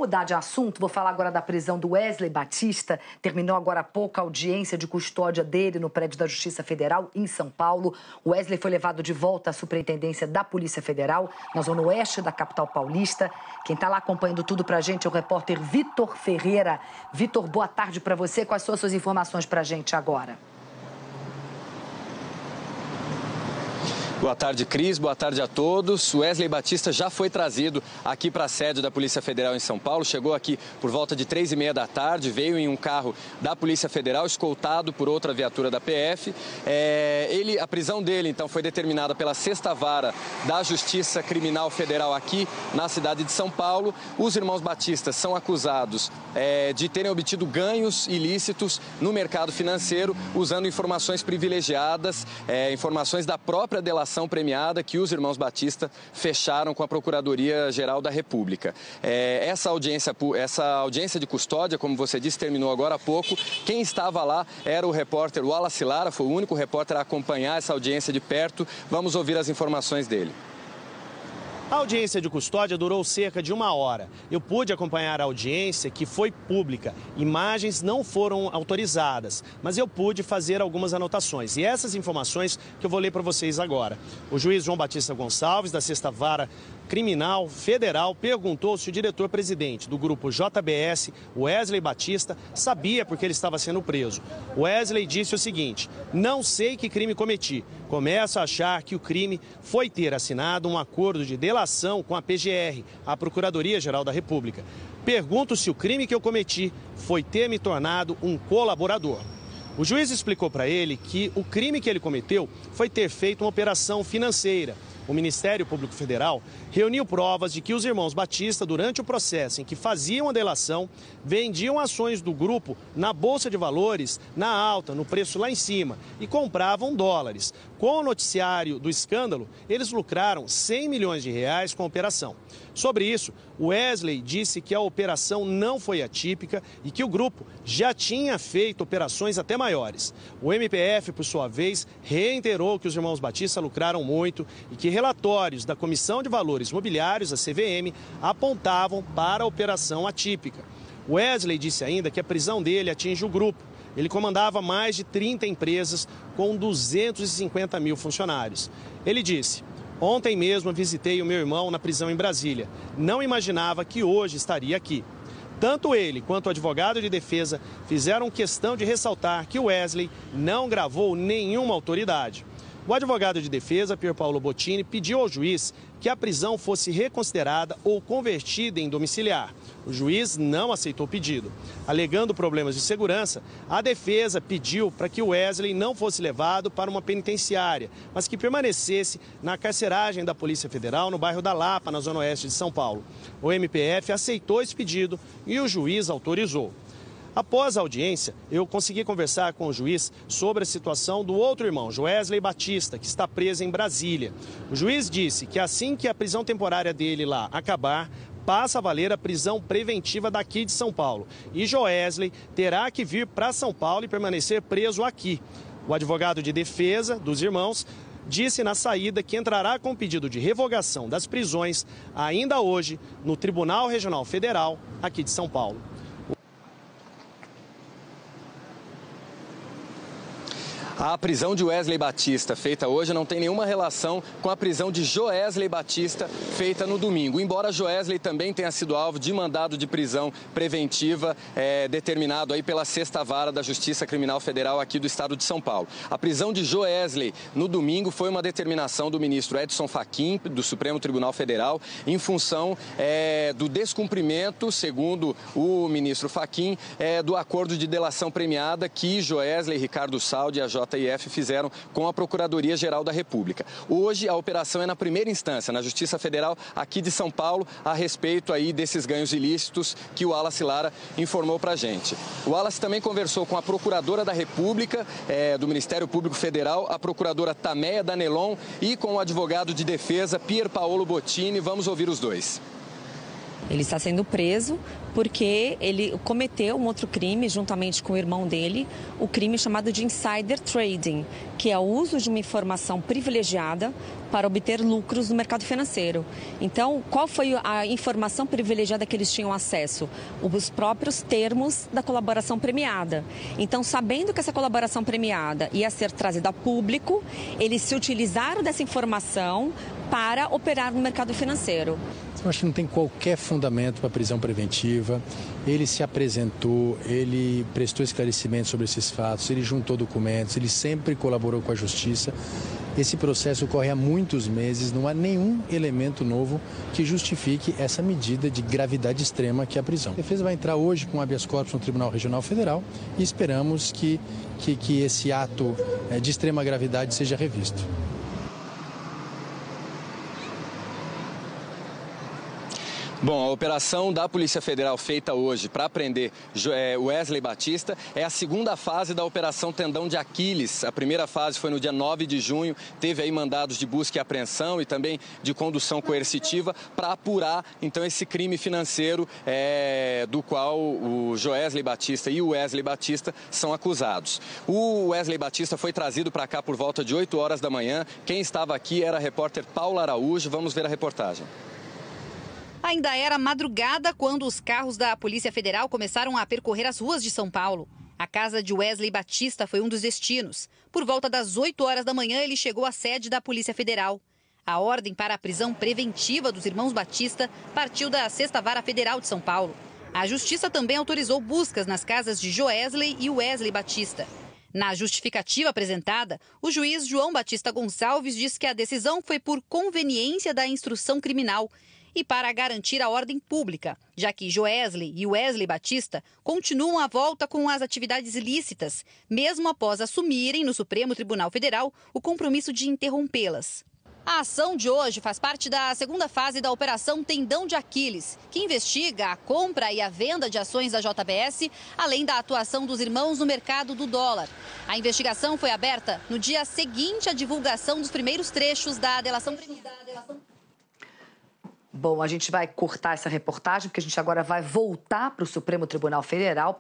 mudar de assunto, vou falar agora da prisão do Wesley Batista. Terminou agora há pouco a audiência de custódia dele no prédio da Justiça Federal, em São Paulo. O Wesley foi levado de volta à Superintendência da Polícia Federal, na zona oeste da capital paulista. Quem está lá acompanhando tudo pra gente é o repórter Vitor Ferreira. Vitor, boa tarde para você. Quais são as suas informações pra gente agora? Boa tarde, Cris. Boa tarde a todos. Wesley Batista já foi trazido aqui para a sede da Polícia Federal em São Paulo. Chegou aqui por volta de 3h30 da tarde, veio em um carro da Polícia Federal, escoltado por outra viatura da PF. A prisão dele, então, foi determinada pela 6ª Vara da Justiça Criminal Federal aqui na cidade de São Paulo. Os irmãos Batista são acusados de terem obtido ganhos ilícitos no mercado financeiro, usando informações privilegiadas, informações da própria delação premiada que os irmãos Batista fecharam com a Procuradoria-Geral da República. Essa audiência de custódia, como você disse, terminou agora há pouco. Quem estava lá era o repórter Wallace Lara, foi o único repórter a acompanhar essa audiência de perto. Vamos ouvir as informações dele. A audiência de custódia durou cerca de 1 hora. Eu pude acompanhar a audiência, que foi pública. Imagens não foram autorizadas, mas eu pude fazer algumas anotações. E essas informações que eu vou ler para vocês agora. O juiz João Batista Gonçalves, da 6ª Vara Criminal Federal, perguntou se o diretor-presidente do grupo JBS, Wesley Batista, sabia porque ele estava sendo preso. Wesley disse o seguinte: não sei que crime cometi. Começo a achar que o crime foi ter assinado um acordo de delação com a PGR, a Procuradoria-Geral da República. Pergunto se o crime que eu cometi foi ter me tornado um colaborador. O juiz explicou para ele que o crime que ele cometeu foi ter feito uma operação financeira. O Ministério Público Federal reuniu provas de que os irmãos Batista, durante o processo em que faziam a delação, vendiam ações do grupo na Bolsa de Valores, na alta, no preço lá em cima, e compravam dólares. Com o noticiário do escândalo, eles lucraram R$100 milhões com a operação. Sobre isso, Wesley disse que a operação não foi atípica e que o grupo já tinha feito operações até maiores. O MPF, por sua vez, reiterou que os irmãos Batista lucraram muito e que relatórios da Comissão de Valores Mobiliários, a CVM, apontavam para a operação atípica. Wesley disse ainda que a prisão dele atinge o grupo. Ele comandava mais de 30 empresas com 250 mil funcionários. Ele disse: ontem mesmo visitei o meu irmão na prisão em Brasília. Não imaginava que hoje estaria aqui. Tanto ele quanto o advogado de defesa fizeram questão de ressaltar que o Wesley não gravou nenhuma autoridade. O advogado de defesa, Pier Paolo Bottini, pediu ao juiz que a prisão fosse reconsiderada ou convertida em domiciliar. O juiz não aceitou o pedido. Alegando problemas de segurança, a defesa pediu para que o Wesley não fosse levado para uma penitenciária, mas que permanecesse na carceragem da Polícia Federal no bairro da Lapa, na zona oeste de São Paulo. O MPF aceitou esse pedido e o juiz autorizou. Após a audiência, eu consegui conversar com o juiz sobre a situação do outro irmão, Wesley Batista, que está preso em Brasília. O juiz disse que assim que a prisão temporária dele lá acabar, passa a valer a prisão preventiva daqui de São Paulo. E Wesley terá que vir para São Paulo e permanecer preso aqui. O advogado de defesa dos irmãos disse na saída que entrará com pedido de revogação das prisões ainda hoje no Tribunal Regional Federal aqui de São Paulo. A prisão de Wesley Batista, feita hoje, não tem nenhuma relação com a prisão de Joesley Batista, feita no domingo. Embora Joesley também tenha sido alvo de mandado de prisão preventiva, determinado aí pela 6ª Vara da Justiça Criminal Federal aqui do estado de São Paulo. A prisão de Joesley no domingo foi uma determinação do ministro Edson Fachin, do Supremo Tribunal Federal, em função do descumprimento, segundo o ministro Fachin, do acordo de delação premiada que Joesley, Ricardo Saldi e a JF fizeram com a Procuradoria-Geral da República. Hoje a operação é na primeira instância, na Justiça Federal aqui de São Paulo, a respeito aí desses ganhos ilícitos que o Wallace Lara informou pra gente. O Wallace também conversou com a Procuradora da República, do Ministério Público Federal, a Procuradora Tameia Danelon, e com o advogado de defesa Pier Paolo Bottini. Vamos ouvir os dois. Ele está sendo preso porque ele cometeu um outro crime, juntamente com o irmão dele, o crime chamado de insider trading, que é o uso de uma informação privilegiada para obter lucros no mercado financeiro. Então, qual foi a informação privilegiada que eles tinham acesso? Os próprios termos da colaboração premiada. Então, sabendo que essa colaboração premiada ia ser trazida a público, eles se utilizaram dessa informação para operar no mercado financeiro. Eu acho que não tem qualquer fundamento para prisão preventiva. Ele se apresentou, ele prestou esclarecimentos sobre esses fatos, ele juntou documentos, ele sempre colaborou com a justiça. Esse processo ocorre há muitos meses, não há nenhum elemento novo que justifique essa medida de gravidade extrema que é a prisão. A defesa vai entrar hoje com habeas corpus no Tribunal Regional Federal e esperamos que esse ato de extrema gravidade seja revisto. Bom, a operação da Polícia Federal feita hoje para prender Wesley Batista é a segunda fase da Operação Tendão de Aquiles. A primeira fase foi no dia 9 de junho, teve aí mandados de busca e apreensão e também de condução coercitiva para apurar, então, esse crime financeiro do qual o Joesley Batista e o Wesley Batista são acusados. O Wesley Batista foi trazido para cá por volta de 8 horas da manhã. Quem estava aqui era a repórter Paula Araújo. Vamos ver a reportagem. Ainda era madrugada quando os carros da Polícia Federal começaram a percorrer as ruas de São Paulo. A casa de Wesley Batista foi um dos destinos. Por volta das 8 horas da manhã, ele chegou à sede da Polícia Federal. A ordem para a prisão preventiva dos irmãos Batista partiu da 6ª Vara Federal de São Paulo. A Justiça também autorizou buscas nas casas de Joesley e Wesley Batista. Na justificativa apresentada, o juiz João Batista Gonçalves diz que a decisão foi por conveniência da instrução criminal e para garantir a ordem pública, já que Joesley e Wesley Batista continuam à volta com as atividades ilícitas, mesmo após assumirem no Supremo Tribunal Federal o compromisso de interrompê-las. A ação de hoje faz parte da segunda fase da Operação Tendão de Aquiles, que investiga a compra e a venda de ações da JBS, além da atuação dos irmãos no mercado do dólar. A investigação foi aberta no dia seguinte à divulgação dos primeiros trechos da delação premiada. Bom, a gente vai cortar essa reportagem, porque a gente agora vai voltar para o Supremo Tribunal Federal para